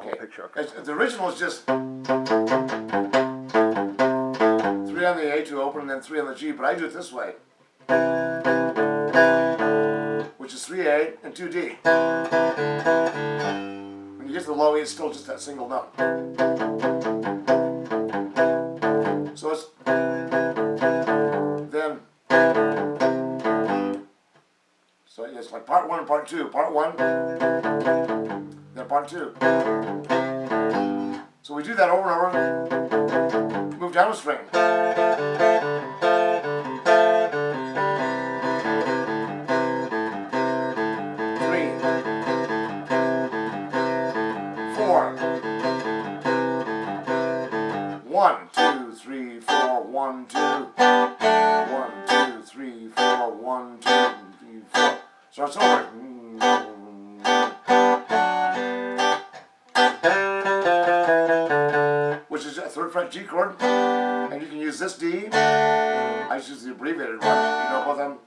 whole picture. Okay. The original is just 3 on the A to open and then 3 on the G, but I do it this way, which is 3A and 2D. When you get to the low E, it's still just that single note. So it's then. So it's like part 1 and part 2. Part 1, then part 2. So we do that over and over. Move down a string. 3, 4. 1, 2, 3, 4, 1, 2. 1, 2, 3, 4, 1, 2, 3, 4. Starts over. Which is a 3rd fret G chord. And you can use this D. I just use the abbreviated one. You know both of them.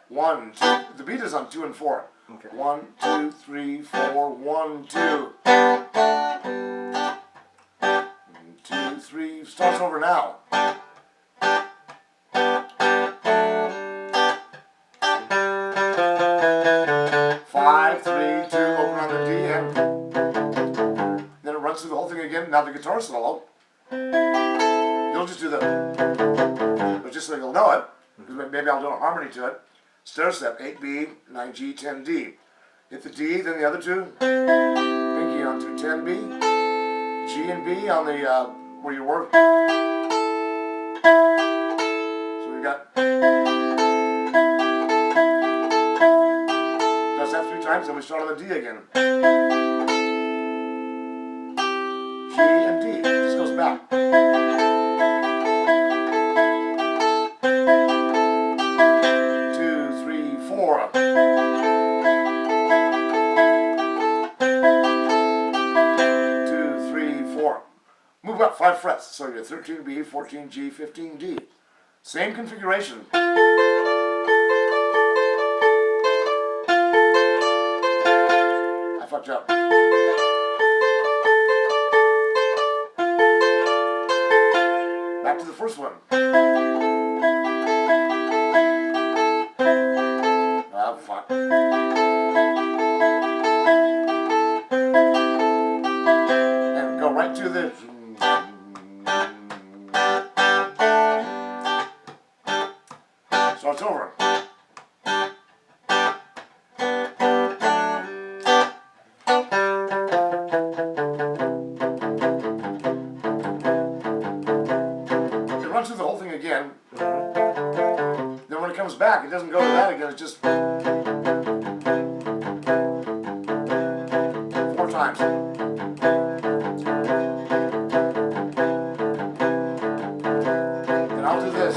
1, 2. The beat is on 2 and 4. Okay. 1, 2, 3, 4, 1, 2. 2, 3. Starts over now. 5, 3, 2, open on the D, and then it runs through the whole thing again. Now the guitar solo. You'll just do the, but just so you'll know it, because maybe I'll do a harmony to it. Stair step, 8B, 9G, 10D. Hit the D, then the other two. Pinky onto 10B, G and B on the where you work. So we got. Does that 3 times, then we start on the D again. G and D, just goes back. 2, 3, 4. 2, 3, 4. Move up 5 frets, so you're 13B, 14G, 15D. Same configuration. I fucked up. Back to the first one. Ah, fuck. And go right to the. Starts over. Runs through the whole thing again. Then when it comes back, it doesn't go to that again. It's just 4 times. Then I'll do this.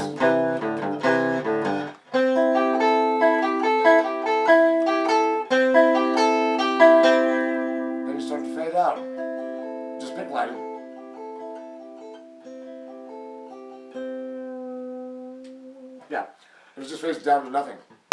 Then you start to fade out. Just pick light. Yeah, it just fades down to nothing.